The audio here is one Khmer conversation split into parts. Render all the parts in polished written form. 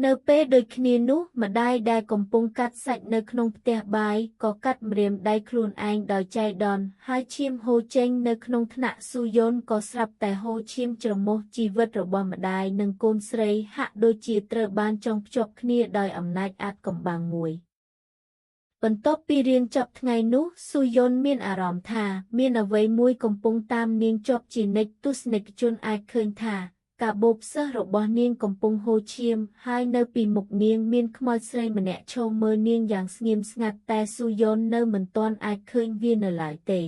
នៅពេលដូចគ្នានោះម្ដាយដែលកំពុងកាត់សាច់នៅក្នុងផ្ទះបាយក៏កាត់ម្រាមដៃខ្លួនឯងដោយចៃដន្យហើយឈាមហូរចេញនៅក្នុងថ្នាក់ស៊ូយ៉ុនក៏ស្រាប់តែហូរឈាមច្រមុះជីវិតរបស់ម្ដាយនិងកូនស្រីហាក់ដូចជាត្រូវបានចងភ្ជាប់គ្នាដោយអំណាចអាថ៌កំបាំងមួយបន្ទាប់ពីរៀនចប់ថ្ងៃនោះស៊ូយ៉ុនមានអារម្មណ៍ថាមានអ្វីមួយកំពុងតាមនាងជាប់ជានិច្ចទស្សនិកជនអាចឃើញថាកាបូបសិស្សរបស់នាងកំពុងហូរឈាមហើយនៅពីមុខនាងមានខ្មោចស្រីម្នាក់ឈរមើលនាងយ៉ាងស្ងៀមស្ងាត់តែស៊ូយ៉ុននៅមិនទាន់អាចឃើញវានៅឡើយទេ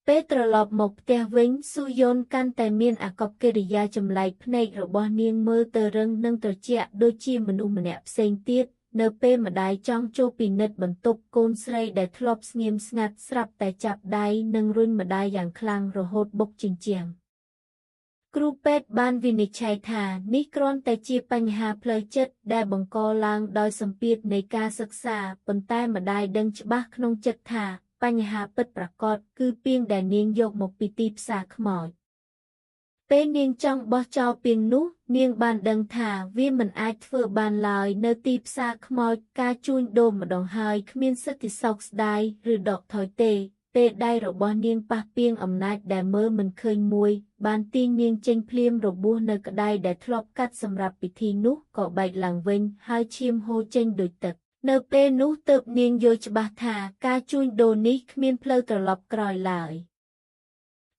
ពេលត្រឡប់មកផ្ទះវិញស៊ូយ៉ុនកាន់តែមានអាកប្បកិរិយាចម្លែកភ្នែករបស់នាងមើលទៅរឹងនិងត្រជាក់ដូចជាមនុស្សម្នាក់ផ្សេងទៀតនៅពេលម្ដាយចង់ចូលពិនិត្យបន្ទប់កូនស្រីដែលធ្លាប់ស្ងៀមស្ងាត់ស្រាប់តែចាប់ដៃនិងរុញម្ដាយយ៉ាងខ្លាំងរហូតបុកជញ្ជាំងគ្រូពេទ្យបានវិនិច្ឆ័យថានេះគ្រាន់តែជាបញ្ហាផ្លូវចិត្តដែលបង្កឡើងដោយសម្ពាធនៃការសិក្សាប៉ុន្តែម្ដាយដឹងច្បាស់ក្នុងចិត្តថាបញ្ហាពិតប្រាកដគឺពាងដែលនាងយកមកពីទីផ្សារខ្មោចពេលនាងចង់បោះចោលពាងនោះនាងបានដឹងថាវាមិនអាចធ្វើបានឡើយនៅទីផ្សារខ្មោចការជួញដូរម្ដងហើយគ្មានសិទ្ធិសោកស្ដាយឬដកថយទេពេលដៃរបស់នាងប៉ះពាងអំណាចដែលមើលមិនឃើញមួយបានទាញនាងចេញភ្លាមរបួសនៅក្តាយដែលធ្លាប់កាត់សម្រាប់ពិធីនោះក៏បែកឡើងវិញហើយឈាមហូរចេញដូចទឹកនៅពេលនោះទើបនាងយល់ច្បាស់ថាការជួញដូរនេះគ្មានផ្លូវត្រឡប់ក្រោយឡើយ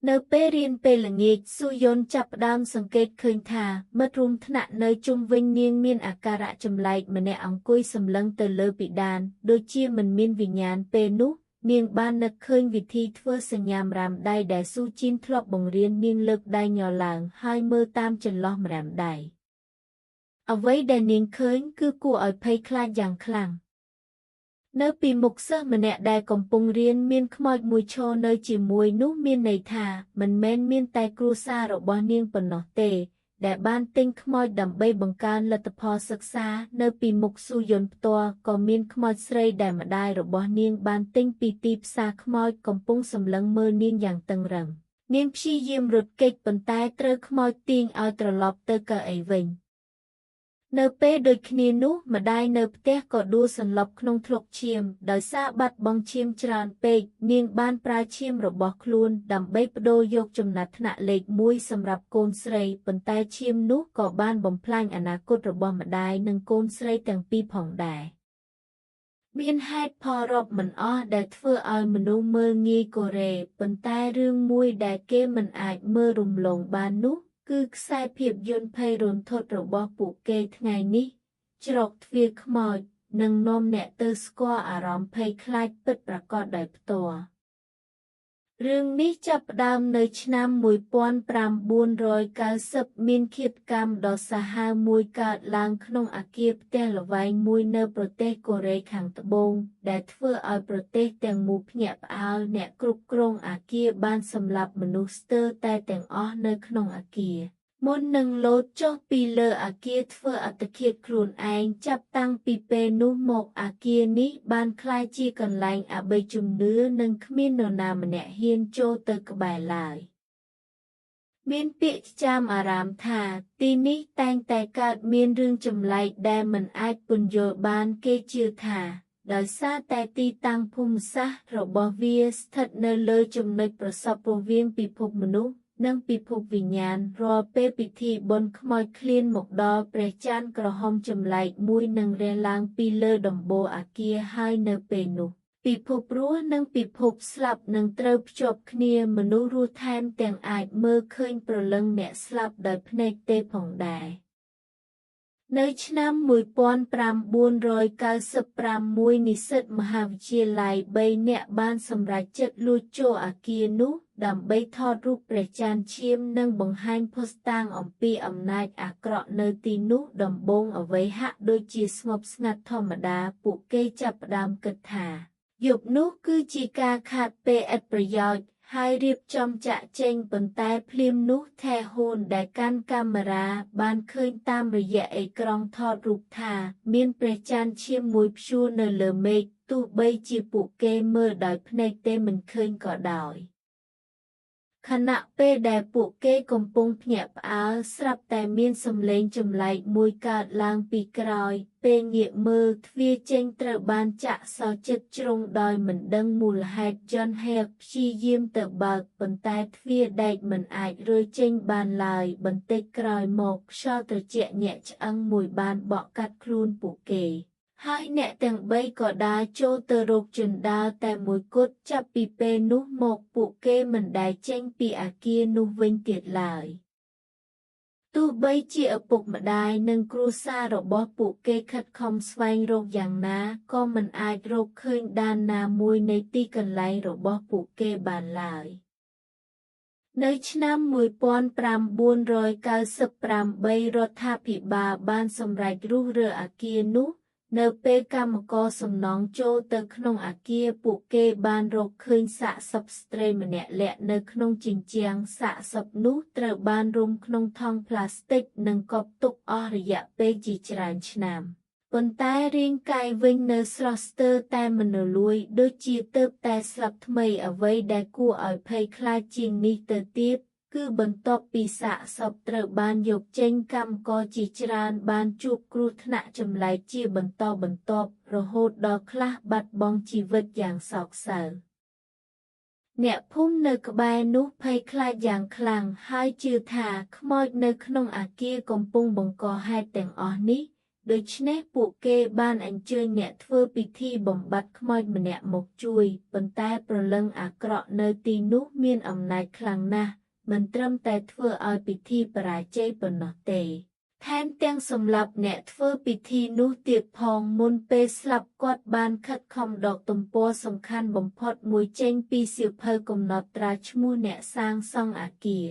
នៅពេលរៀនពេលល្ងាចស៊ូយ៉ុនចាប់ផ្ដើមសង្កេតឃើញថាមិត្តរួមថ្នាក់នៅជុំវិញនាងមានអាការៈចម្លែកម្នាក់អង្គុយសម្លឹងទៅលើពិដានដូចជាមិនមានវិញ្ញាណពេលនោះនាងបាននឹកឃើញវិធីធ្វើសញ្ញាម្រាមដៃដែលស៊ូជីនធ្លាប់បង្រៀននាងលើកដៃញ័រឡើងហើយមើលតាមចន្លោះម្រាមដៃអ្វីដែលនាងឃើញគឺគួរឲ្យភ័យខ្លាចយ៉ាងខ្លាំងនៅពីមុខសិស្សម្នាក់ដែលកំពុងរៀនមានខ្មោចមួយឈរនៅជាមួយនោះមានន័យថាមិនមែនមានតែគ្រួសាររបស់នាងប៉ុណ្ណោះទេដែលបានទិញខ្មោចដើម្បីបង្កើនលទ្ធផលសិក្សានៅពីមុខស៊ូយ៉ុនផ្ទាល់ក៏មានខ្មោចស្រីដែលម្ដាយរបស់នាងបានទិញពីទីផ្សារខ្មោចកំពុងសម្លឹងមើលនាងយ៉ាងតឹងរ៉ឹងនាងព្យាយាមរត់គេចប៉ុន្តែត្រូវខ្មោចទាញឲ្យត្រឡប់ទៅកៅអីវិញនៅពេលដូចគ្នានោះម្ដាយនៅផ្ទះក៏ដួលសន្លប់ក្នុងថ្លុកឈាមដោយសារបាត់បង់ឈាមច្រើនពេកនាងបានប្រើឈាមរបស់ខ្លួនដើម្បីប្ដូរយកចំណាត់ថ្នាក់លេខ1សម្រាប់កូនស្រីប៉ុន្តែឈាមនោះក៏បានបំផ្លាញអនាគតរបស់ម្ដាយនិងកូនស្រីទាំងពីរផងដែរមានហេតុផលរាប់មិនអស់ដែលធ្វើឲ្យមនុស្សមើលងាយកូរ៉េប៉ុន្តែរឿងមួយដែលគេមិនអាចមើលរំលងបាននោះគឺខ្សែភាពយន្តភ័យរន្ធត់របស់ពួកគេថ្ងៃនេះច្រកទ្វារខ្មោចនិងនាំអ្នកទៅស្គាល់អារម្មណ៍ភ័យខ្លាចពិតប្រាកដដោយផ្ទាល់រឿងនេះចាប់ផ្ដើមនៅឆ្នាំ1990មានឃាតកម្មដ៏សាហាវមួយកើតឡើងក្នុងអគារផ្ទះល្វែងមួយនៅប្រទេសកូរ៉េខាងត្បូងដែលធ្វើឲ្យប្រទេសទាំងមូលភ្ញាក់ផ្អើលអ្នកគ្រប់គ្រងអគារបានសម្លាប់មនុស្សស្ទើរតែទាំងអស់នៅក្នុងអគារមុននឹងលោតចុះពីលើអគារធ្វើអត្តឃាតខ្លួនឯងចាប់តាំងពីពេលនោះមកអគារនេះបានក្លាយជាកន្លែងអបិយជំនឿនិងគ្មាននរណាម្នាក់ហ៊ានចូលទៅក្បែរឡើយមានពាក្យចាមអារាមថាទីនេះតែងតែកើតមានរឿងចម្លែកដែលមិនអាចពន្យល់បានគេជឿថាដោយសារតែទីតាំងភូមិសាស្ត្ររបស់វាស្ថិតនៅលើចំណុចប្រសពរវាងពិភពមនុស្សនិងពិភពវិញ្ញាណរាល់ពេលពិធីបុណ្យខ្មោចឃ្លានមកដល់ព្រះច័ន្ទក្រហមចម្លែកមួយនឹងរះឡើងពីលើដំបូលអគារហើយនៅពេលនោះពិភពរស់និងពិភពស្លាប់នឹងត្រូវភ្ជាប់គ្នាមនុស្សរស់ថែមទាំងអាចមើលឃើញព្រលឹងអ្នកស្លាប់ដោយភ្នែកទេផងដែរនៅឆ្នាំ1996និស្សិតមហាវិទ្យាល័យ3នាក់បានសម្រេចចិត្តលួចចូលអគារនោះដើម្បីថតរូបព្រះច័ន្ទឈាមនិងបង្ហាញភស្តុតាងអំពីអំណាចអាក្រក់នៅទីនោះដំបូងអ្វីហាក់ដូចជាស្ងប់ស្ងាត់ធម្មតាពួកគេចាប់ផ្ដើមគិតថាយប់នោះគឺជាការខាតពេលឥតប្រយោជន៍ហើយរៀបចំចាក់ចេញប៉ុន្តែភ្លាមនោះថែហ៊ូនដែលកាន់កាមេរ៉ាបានឃើញតាមរយៈអេក្រង់ថតរូបថាមានព្រះច័ន្ទឈាមមួយព្យួរនៅលើមេឃទោះបីជាពួកគេមើលដោយភ្នែកទេមិនឃើញក៏ដោយ ខណៈពេលដែលពួកគេកំពុងភ្ញាក់ផ្អើលស្រាប់តែមានសំឡេងចម្លែកមួយកើតឡើងពីក្រោយពេលងាកមើលទ្វារចេញត្រូវបានចាក់សោជិតជ្រុងដោយមិនដឹងមូលហេតុយន់ហែកព្យាយាមទៅបើកប៉ុន្តែទ្វារដែកមិនអាចរើចេញបានឡើយបន្តិចក្រោយមកខ្យល់ត្រជាក់ញាក់ឆ្អឹងមួយបានបក់កាត់ខ្លួនពួកគេហើយអ្នកទាំងបីក៏ដើរចូលទៅរកជណ្ដើរតែមួយគត់ចាប់ពីពេលនោះមកពួកគេមិនដែលចេញពីអគារនោះវិញទៀតឡើយទោះបីជាឪពុកម្ដាយនិងគ្រួសាររបស់ពួកគេខិតខំស្វែងរកយ៉ាងណាក៏មិនអាចរកឃើញដានណាមួយនៃទីកន្លែងរបស់ពួកគេបានឡើយនៅឆ្នាំ1998រដ្ឋាភិបាលបានសម្រេចរុះរើអគារនោះនៅពេលកម្មករសំណង់ចូលទៅក្នុងអគារពួកគេបានរកឃើញសាកសពស្ត្រីម្នាក់លាក់នៅក្នុងជញ្ជាំងសាកសពនោះត្រូវបានរុំក្នុងថង់ប្លាស្ទិកនិងកប់ទុកអស់រយៈពេលជាច្រើនឆ្នាំប៉ុន្តែរាងកាយវិញនៅស្រស់ស្ទើរតែមិនរលួយដូចជាទើបតែស្លាប់ថ្មីអ្វីដែលគួរឲ្យភ័យខ្លាចជាងនេះទៅទៀតគឺបន្ទាប់ពីសាកសពត្រូវបានយកចេញកម្មករជាច្រើនបានជួបគ្រោះថ្នាក់ចម្លែកជាបន្តបន្ទាប់រហូតដល់ខ្លះបាត់បង់ជីវិតយ៉ាងសោកសៅអ្នកភូមិនៅក្បែរនោះភ័យខ្លាចយ៉ាងខ្លាំងហើយជឿថាខ្មោចនៅក្នុងអគារកំពុងបង្កហេតុទាំងអស់នេះដូច្នេះពួកគេបានអញ្ជើញអ្នកធ្វើពិធីបំបត្តិខ្មោចម្នាក់មកជួយប៉ុន្តែព្រលឹងអាក្រក់នៅទីនោះមានអំណាចខ្លាំងណាស់មិនត្រឹមតែធ្វើឲ្យពិធីបរាជ័យប៉ុណ្ណោះទេថែមទាំងសម្លាប់អ្នកធ្វើពិធីនោះទៀតផងមុនពេលស្លាប់គាត់បានខិតខំដកទំព័រសំខាន់បំផុតមួយចេញពីសៀវភៅកំណត់ត្រាឈ្មោះអ្នកសាងសង់អគារ